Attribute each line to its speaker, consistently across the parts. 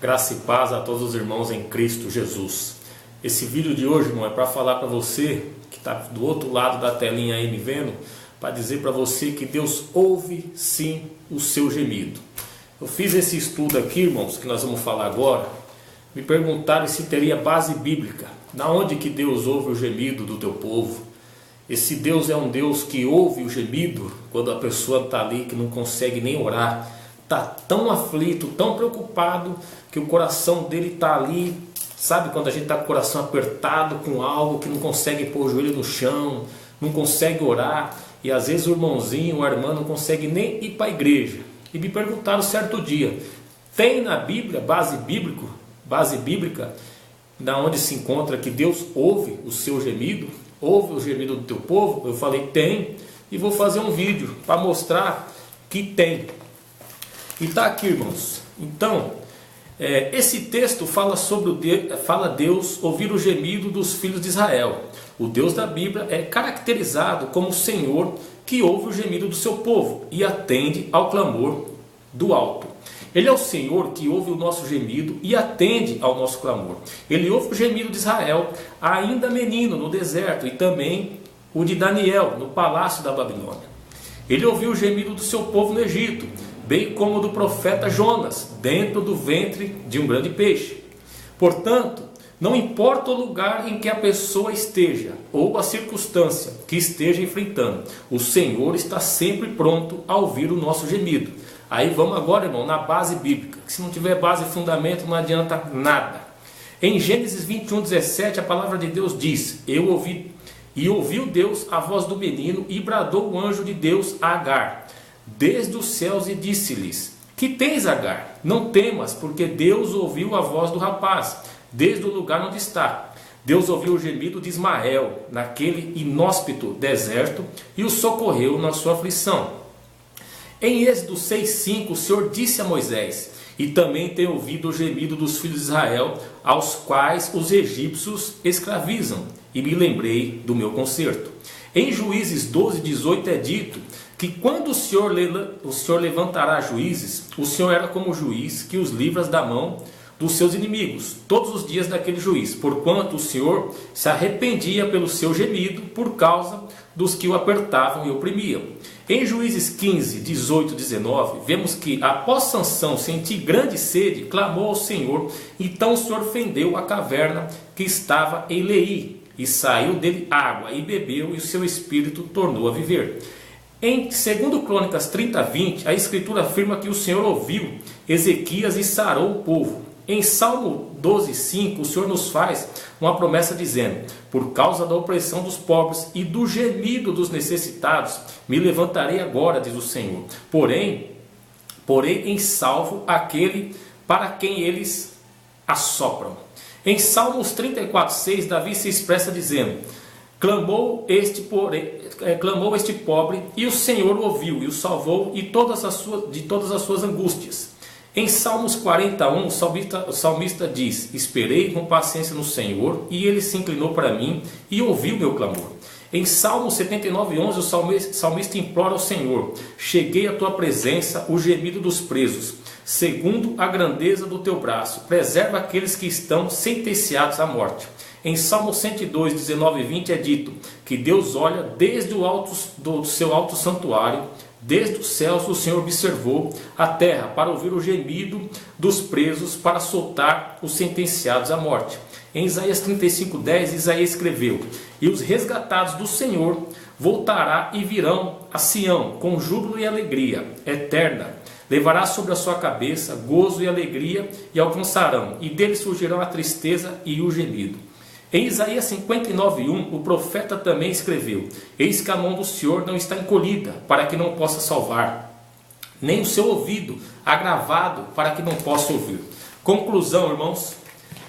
Speaker 1: Graça e paz a todos os irmãos em Cristo Jesus. Esse vídeo de hoje, irmão, é para falar para você que está do outro lado da telinha aí me vendo, para dizer para você que Deus ouve sim o seu gemido. Eu fiz esse estudo aqui, irmãos, que nós vamos falar agora. Me perguntaram se teria base bíblica. Na onde que Deus ouve o gemido do teu povo? Esse Deus é um Deus que ouve o gemido quando a pessoa está ali que não consegue nem orar. Está tão aflito, tão preocupado, que o coração dele está ali. Sabe quando a gente está com o coração apertado com algo, que não consegue pôr o joelho no chão, não consegue orar. E às vezes o irmãozinho, a irmã não consegue nem ir para a igreja. E me perguntaram certo dia, tem na Bíblia base bíblica, na onde se encontra que Deus ouve o seu gemido? Ouve o gemido do teu povo? Eu falei, tem. E vou fazer um vídeo para mostrar que tem. E está aqui, irmãos. Então, esse texto fala Deus ouvir o gemido dos filhos de Israel. O Deus da Bíblia é caracterizado como o Senhor que ouve o gemido do seu povo e atende ao clamor do alto. Ele é o Senhor que ouve o nosso gemido e atende ao nosso clamor. Ele ouve o gemido de Israel, ainda menino, no deserto, e também o de Daniel, no palácio da Babilônia. Ele ouviu o gemido do seu povo no Egito, bem como do profeta Jonas, dentro do ventre de um grande peixe. Portanto, não importa o lugar em que a pessoa esteja, ou a circunstância que esteja enfrentando, o Senhor está sempre pronto a ouvir o nosso gemido. Aí vamos agora, irmão, na base bíblica, que se não tiver base e fundamento não adianta nada. Em Gênesis 21:17, a palavra de Deus diz, ouviu Deus a voz do menino e bradou o anjo de Deus a Agar, desde os céus, e disse-lhes, que tens, Agar? Não temas, porque Deus ouviu a voz do rapaz, desde o lugar onde está. Deus ouviu o gemido de Ismael, naquele inóspito deserto, e o socorreu na sua aflição. Em Êxodo 6:5, o Senhor disse a Moisés, e também tem ouvido o gemido dos filhos de Israel, aos quais os egípcios escravizam, e me lembrei do meu conserto. Em Juízes 12:18 é dito que quando o Senhor levantará juízes, o Senhor era como juiz que os livra da mão dos seus inimigos, todos os dias daquele juiz, porquanto o Senhor se arrependia pelo seu gemido, por causa dos que o apertavam e oprimiam. Em Juízes 15:18-19, vemos que após Sansão sentir grande sede, clamou ao Senhor, então o Senhor fendeu a caverna que estava em Leí, e saiu dele água, e bebeu, e o seu espírito tornou a viver. Em 2 Crônicas 30:20, a Escritura afirma que o Senhor ouviu Ezequias e sarou o povo. Em Salmo 12:5, o Senhor nos faz uma promessa dizendo, por causa da opressão dos pobres e do gemido dos necessitados, me levantarei agora, diz o Senhor. Porém em salvo aquele para quem eles assopram. Em Salmos 34:6, Davi se expressa dizendo, clamou este pobre, e o Senhor o ouviu, e o salvou de todas as suas angústias. Em Salmos 41, o salmista diz, esperei com paciência no Senhor, e ele se inclinou para mim, e ouviu meu clamor. Em Salmos 79:11, o salmista implora ao Senhor, cheguei à tua presença, o gemido dos presos, segundo a grandeza do teu braço, preserva aqueles que estão sentenciados à morte. Em Salmo 102, 19 e 20 é dito que Deus olha desde o alto do seu alto santuário, desde os céus o Senhor observou a terra para ouvir o gemido dos presos, para soltar os sentenciados à morte. Em Isaías 35:10, Isaías escreveu, e os resgatados do Senhor voltará e virão a Sião com júbilo e alegria eterna. Levará sobre a sua cabeça gozo e alegria, e alcançarão, e deles surgirão a tristeza e o gemido. Em Isaías 59:1, o profeta também escreveu, eis que a mão do Senhor não está encolhida, para que não possa salvar, nem o seu ouvido agravado, para que não possa ouvir. Conclusão, irmãos.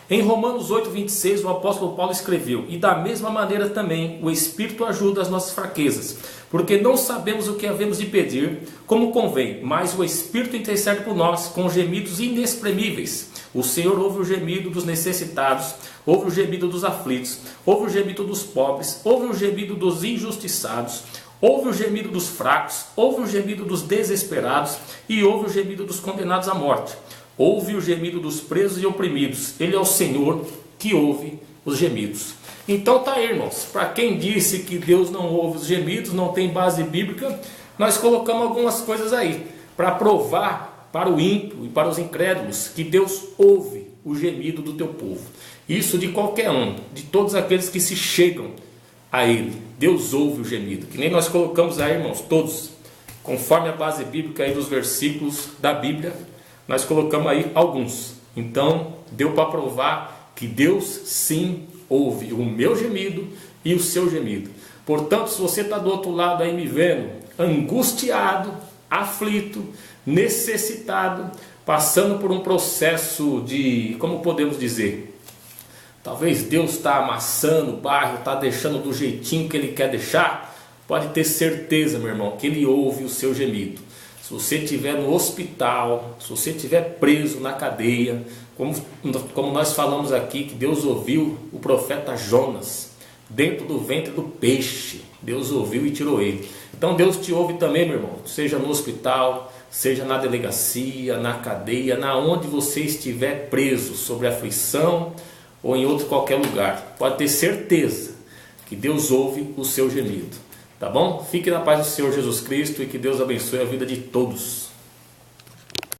Speaker 1: Em Romanos 8:26, o apóstolo Paulo escreveu, e da mesma maneira também o Espírito ajuda as nossas fraquezas, porque não sabemos o que havemos de pedir, como convém, mas o Espírito intercede por nós com gemidos inexprimíveis. O Senhor ouve o gemido dos necessitados, ouve o gemido dos aflitos, ouve o gemido dos pobres, ouve o gemido dos injustiçados, ouve o gemido dos fracos, ouve o gemido dos desesperados e ouve o gemido dos condenados à morte. ouve o gemido dos presos e oprimidos. Ele é o Senhor que ouve os gemidos. Então tá aí, irmãos, para quem disse que Deus não ouve os gemidos, não tem base bíblica, nós colocamos algumas coisas aí, para provar para o ímpio e para os incrédulos que Deus ouve o gemido do teu povo. Isso de qualquer um, de todos aqueles que se chegam a Ele. Deus ouve o gemido, que nem nós colocamos aí, irmãos, todos, conforme a base bíblica aí dos versículos da Bíblia, nós colocamos aí alguns. Então, deu para provar que Deus sim ouve o meu gemido e o seu gemido. Portanto, se você está do outro lado aí me vendo, angustiado, aflito, necessitado, passando por um processo de, como podemos dizer, talvez Deus está amassando o barro, está deixando do jeitinho que Ele quer deixar, pode ter certeza, meu irmão, que Ele ouve o seu gemido. Se você estiver no hospital, se você estiver preso na cadeia, como nós falamos aqui, que Deus ouviu o profeta Jonas, dentro do ventre do peixe, Deus ouviu e tirou ele. Então Deus te ouve também, meu irmão, seja no hospital, seja na delegacia, na cadeia, na onde você estiver preso, sobre aflição ou em outro qualquer lugar. Pode ter certeza que Deus ouve o seu gemido. Tá bom? Fique na paz do Senhor Jesus Cristo e que Deus abençoe a vida de todos.